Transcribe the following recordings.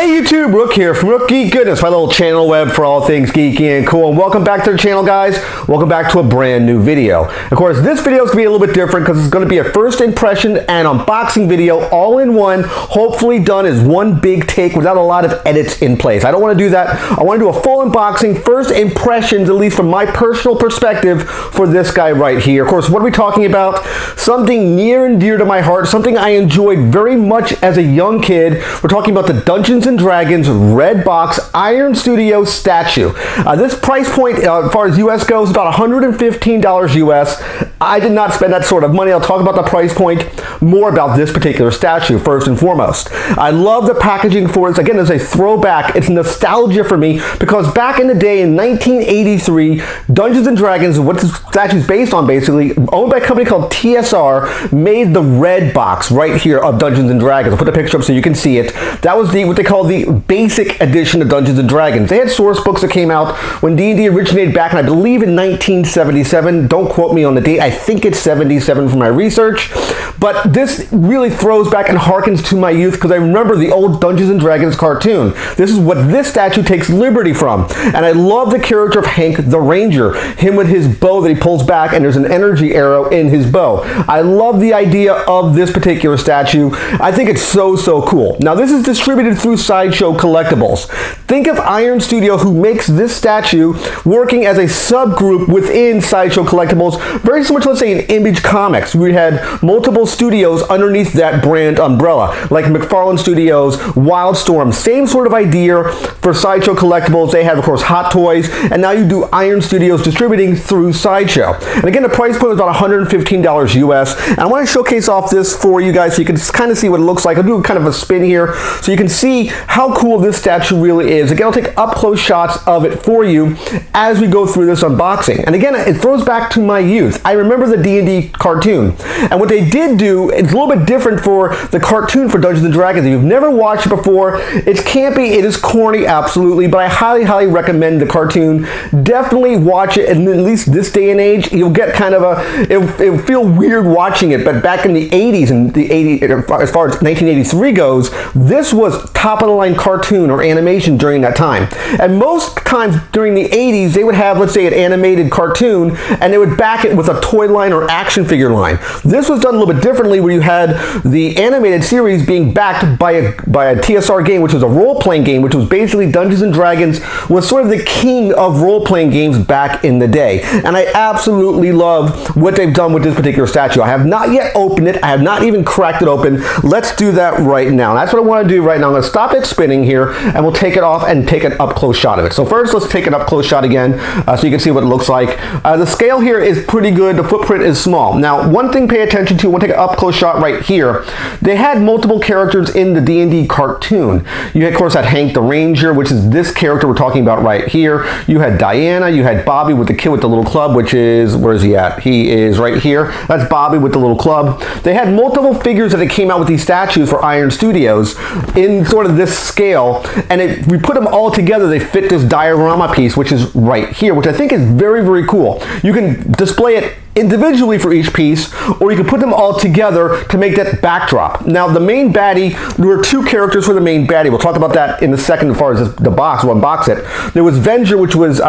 Hey YouTube, Rook here from Rook Geek Goodness, my little channel web for all things geeky and cool. And welcome back to the channel, guys. Welcome back to a brand new video. Of course, this video is going to be a little bit different because it's going to be a first impression and unboxing video all in one, hopefully done as one big take without a lot of edits in place. I don't want to do that. I want to do a full unboxing, first impressions, at least from my personal perspective, for this guy right here. Of course, what are we talking about? Something near and dear to my heart, something I enjoyed very much as a young kid. We're talking about the Dungeons & Dragons red box Iron Studio statue. This price point, as far as US goes, is about $115 US. I did not spend that sort of money. I'll talk about the price point, more about this particular statue first and foremost. I love the packaging for it. Again, it's a throwback. It's nostalgia for me because back in the day in 1983, Dungeons & Dragons, what the statue is based on basically, owned by a company called TSR, made the red box right here of Dungeons & Dragons. I'll put a picture up so you can see it. That was what they call the basic edition of Dungeons & Dragons. They had source books that came out when D&D originated back in, I believe, in 1977. Don't quote me on the date. I think it's 77 from my research. But this really throws back and harkens to my youth because I remember the old Dungeons & Dragons cartoon. This is what this statue takes liberty from. And I love the character of Hank the Ranger, him with his bow that he pulls back and there's an energy arrow in his bow. I love the idea of this particular statue. I think it's so cool. Now this is distributed through Sideshow Collectibles. Think of Iron Studio, who makes this statue, working as a subgroup within Sideshow Collectibles, very similar to, let's say, in Image Comics. We had multiple studios underneath that brand umbrella, like McFarlane Studios, Wildstorm, same sort of idea for Sideshow Collectibles. They have, of course, Hot Toys, and now you do Iron Studios distributing through Sideshow. And again, the price point is about $115 US. And I want to showcase off this for you guys so you can kind of see what it looks like. I'll do kind of a spin here so you can see how cool this statue really is. Again, I'll take up-close shots of it for you as we go through this unboxing. And again, it throws back to my youth. I remember the D&D cartoon. And what they did do, it's a little bit different for the cartoon for Dungeons & Dragons. If you've never watched it before, it's campy, it is corny, absolutely, but I highly recommend the cartoon. Definitely watch it, and at least this day and age, you'll get kind of it'll feel weird watching it, but back in the 80s, and as far as 1983 goes, this was top-of-the-line cartoon or animation during that time. And most times during the 80s, they would have, let's say, an animated cartoon, and they would back it with a toy line or action figure line. This was done a little bit differently, where you had the animated series being backed by a TSR game, which was a role-playing game, which was basically Dungeons & Dragons was sort of the king of role-playing games back in the day. And I absolutely love what they've done with this particular statue. I have not yet opened it. I have not even cracked it open. Let's do that right now. And that's what I want to do right now. I'm going to stop it spinning here, and we'll take it off and take an up-close shot of it. So first, let's take an up-close shot again so you can see what it looks like. The scale here is pretty good. The footprint is small. Now, one thing to pay attention to, we'll take an up-close shot right here. They had multiple characters in the D&D cartoon. You, of course, had Hank the Ranger, which is this character we're talking about right here. You had Diana. You had Bobby with the kid with the little club, which is, where is he at? He is right here. That's Bobby with the little club. They had multiple figures that they came out with these statues for Iron Studios in sort of this scale, and we put them all together, they fit this diorama piece, which is right here, which I think is very cool. You can display it individually for each piece, or you can put them all together to make that backdrop. Now, the main baddie, there were two characters for the main baddie. We'll talk about that in a second as far as the box, we'll unbox it. There was Venger, which was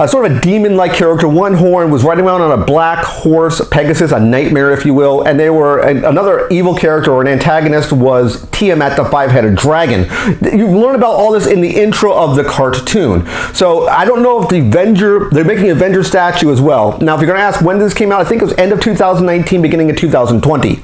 sort of a demon-like character. One horn, was riding around on a black horse, Pegasus, a nightmare, if you will. And they were another evil character or an antagonist was Tiamat, the five-headed dragon. You learn about all this in the intro of the cartoon. So I don't know if they're making a Venger statue as well. Now, if you're going to ask when this came out, I think it was end of 2019, beginning of 2020.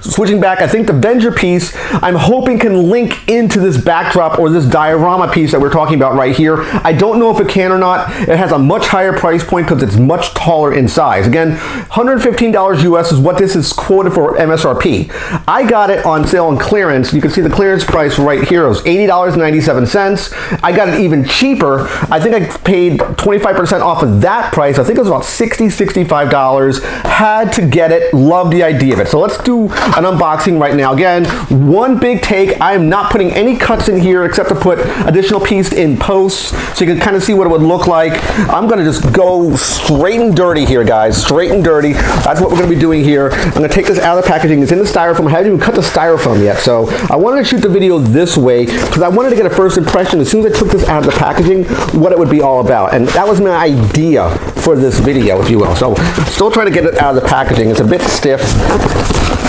Switching back, I think the Venger piece, I'm hoping can link into this backdrop or this diorama piece that we're talking about right here. I don't know if it can or not. It has a much higher price point because it's much taller in size. Again, $115 US is what this is quoted for MSRP. I got it on sale on clearance. You can see the clearance price right here. It was $80.97. I got it even cheaper. I think I paid 25% off of that price. I think it was about $60, $65. Had to get it. Love the idea of it. So let's do do an unboxing right now. Again, one big take. I am not putting any cuts in here except to put additional pieces in post so you can kind of see what it would look like. I'm going to just go straight and dirty here, guys. Straight and dirty. That's what we're going to be doing here. I'm going to take this out of the packaging. It's in the styrofoam. I haven't even cut the styrofoam yet. So I wanted to shoot the video this way because I wanted to get a first impression as soon as I took this out of the packaging what it would be all about. And that was my idea for this video, if you will. So still trying to get it out of the packaging. It's a bit stiff.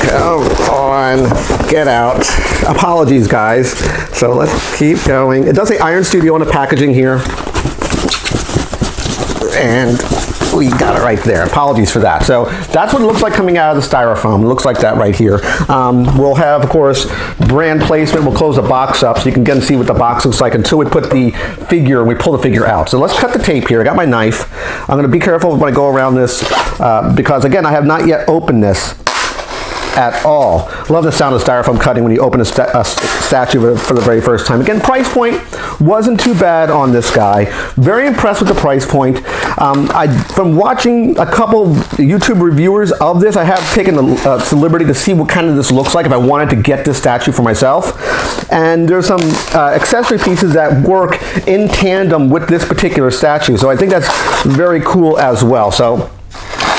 Come on, get out. Apologies, guys. So let's keep going. It does say Iron Studio on the packaging here. And we got it right there. Apologies for that. So that's what it looks like coming out of the styrofoam. It looks like that right here. We'll have, of course, brand placement. We'll close the box up so you can again see what the box looks like until we put the figure, we pull the figure out. So let's cut the tape here. I got my knife. I'm going to be careful when I go around this because, again, I have not yet opened this at all. Love the sound of styrofoam cutting when you open a statue for the very first time. Again, price point wasn't too bad on this guy. Very impressed with the price point. From watching a couple YouTube reviewers of this, I have taken the liberty to see what kind of this looks like if I wanted to get this statue for myself. And there's some accessory pieces that work in tandem with this particular statue. So I think that's very cool as well. So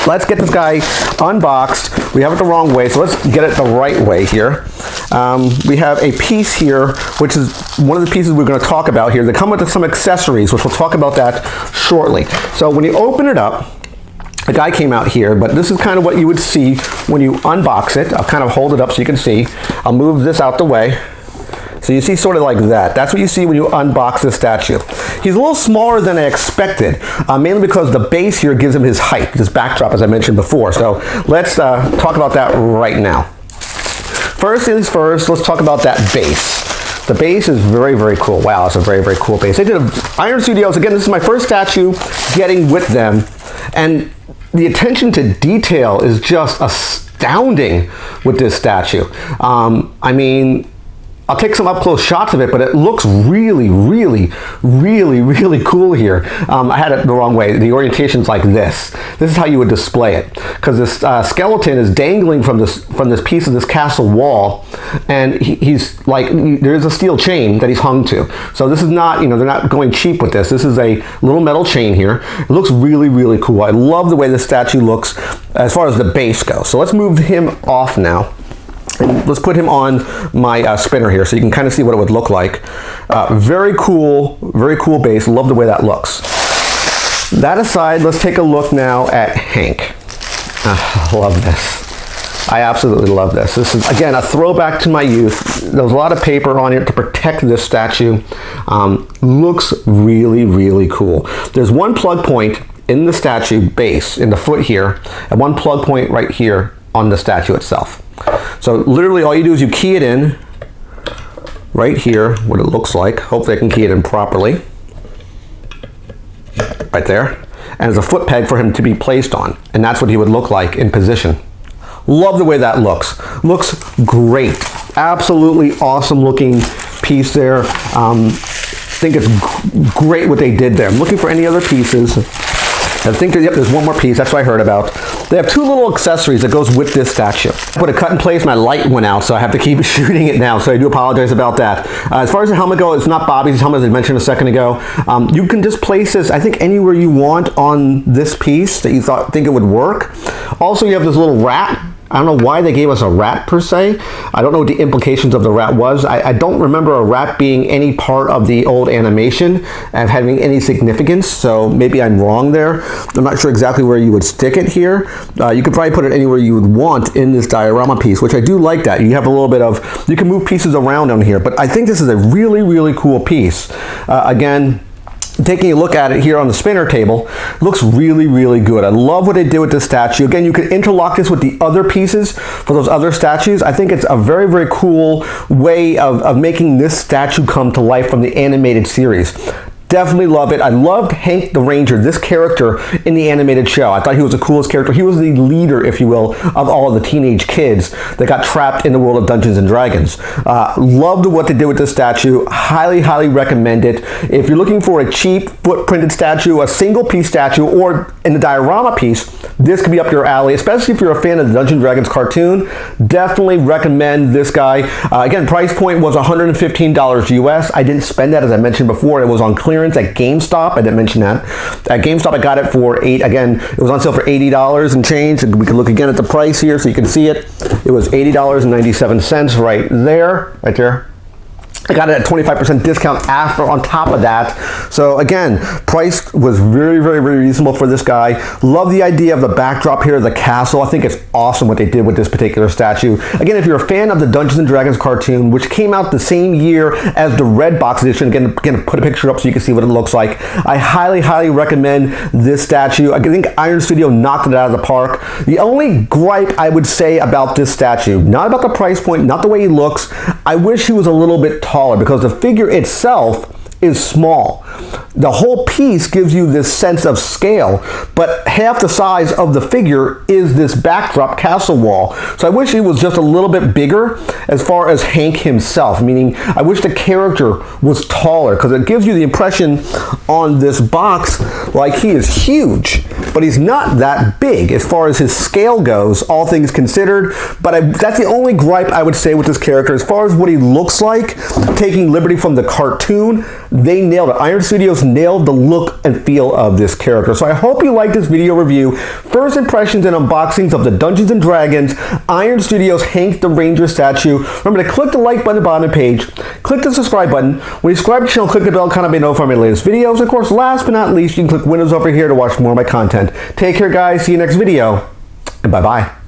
let's get this guy unboxed. We have it the wrong way, so let's get it the right way here. We have a piece here, which is one of the pieces we're going to talk about here. They come with some accessories, which we'll talk about that shortly. So when you open it up, the guy came out here, but this is kind of what you would see when you unbox it. I'll kind of hold it up so you can see. I'll move this out the way. So you see sort of like that. That's what you see when you unbox the statue. He's a little smaller than I expected, mainly because the base here gives him his height, this backdrop, as I mentioned before. So let's talk about that right now. First things first, let's talk about that base. The base is very, very cool. Wow, it's a very, very cool base. They did Iron Studios. Again, this is my first statue getting with them. And the attention to detail is just astounding with this statue. I mean, I'll take some up-close shots of it, but it looks really, really, really, really cool here. I had it the wrong way. The orientation's like this. This is how you would display it, because this skeleton is dangling from this piece of this castle wall, and he's like, there's a steel chain that he's hung to. So this is not, they're not going cheap with this. This is a little metal chain here. It looks really, really cool. I love the way this statue looks as far as the base goes. So let's move him off now. And let's put him on my spinner here so you can kind of see what it would look like. Very cool base. Love the way that looks. That aside, let's take a look now at Hank. Love this. I absolutely love this. This is, again, a throwback to my youth. There was a lot of paper on it to protect this statue. Looks really, really cool. There's one plug point in the statue base, in the foot here, and one plug point right here on the statue itself. So literally all you do is you key it in right here, what it looks like. Hopefully I can key it in properly. Right there. And there's a foot peg for him to be placed on. And that's what he would look like in position. Love the way that looks. Looks great. Absolutely awesome looking piece there. Think it's great what they did there. I'm looking for any other pieces. I think there's one more piece, that's what I heard about. They have two little accessories that goes with this statue. I put a cut in place, my light went out, so I have to keep shooting it now, so I do apologize about that. As far as the helmet goes, it's not Bobby's helmet, as I mentioned a second ago. You can just place this, I think, anywhere you want on this piece that you think it would work. Also, you have this little rat. I don't know why they gave us a rat per se. I don't know what the implications of the rat was. I don't remember a rat being any part of the old animation and having any significance, so maybe I'm wrong there. I'm not sure exactly where you would stick it here. You could probably put it anywhere you would want in this diorama piece, which I do like that. You have a little bit of, you can move pieces around on here, but I think this is a really, really cool piece. Again, taking a look at it here on the spinner table, looks really, really good. I love what they did with this statue. Again, you could interlock this with the other pieces for those other statues. I think it's a very, very cool way of making this statue come to life from the animated series. Definitely love it. I loved Hank the Ranger, this character in the animated show. I thought he was the coolest character. He was the leader, if you will, of all of the teenage kids that got trapped in the world of Dungeons and Dragons. Loved what they did with this statue. Highly, highly recommend it. If you're looking for a cheap foot-printed statue, a single-piece statue, or in the diorama piece, this could be up your alley, especially if you're a fan of the Dungeons and Dragons cartoon. Definitely recommend this guy. Again, price point was $115 US. I didn't spend that, as I mentioned before. It was on clearance at GameStop. I didn't mention that. At GameStop, I got it for again, it was on sale for $80 and change. We can look again at the price here so you can see it. It was $80.97 right there. I got it at 25% discount after on top of that. So again, price was very, very, very reasonable for this guy. Love the idea of the backdrop here, the castle. I think it's awesome what they did with this particular statue. Again, if you're a fan of the Dungeons and Dragons cartoon, which came out the same year as the red box edition, again, put a picture up so you can see what it looks like. I highly, highly recommend this statue. I think Iron Studio knocked it out of the park. The only gripe I would say about this statue, not about the price point, not the way he looks, I wish he was a little bit taller, because the figure itself is small. The whole piece gives you this sense of scale, but half the size of the figure is this backdrop castle wall. So I wish he was just a little bit bigger as far as Hank himself, meaning I wish the character was taller, because it gives you the impression on this box like he is huge, but he's not that big as far as his scale goes, all things considered. But that's the only gripe I would say with this character. As far as what he looks like, taking liberty from the cartoon, they nailed it. Iron Studios nailed the look and feel of this character. So I hope you like this video review. First impressions and unboxings of the Dungeons and Dragons Iron Studios Hank the Ranger statue. Remember to click the like button at the bottom of the page. Click the subscribe button. When you subscribe to the channel, click the bell, kind of be notified of my latest videos. Of course, last but not least, you can click Windows over here to watch more of my content. Take care, guys. See you next video. And bye-bye.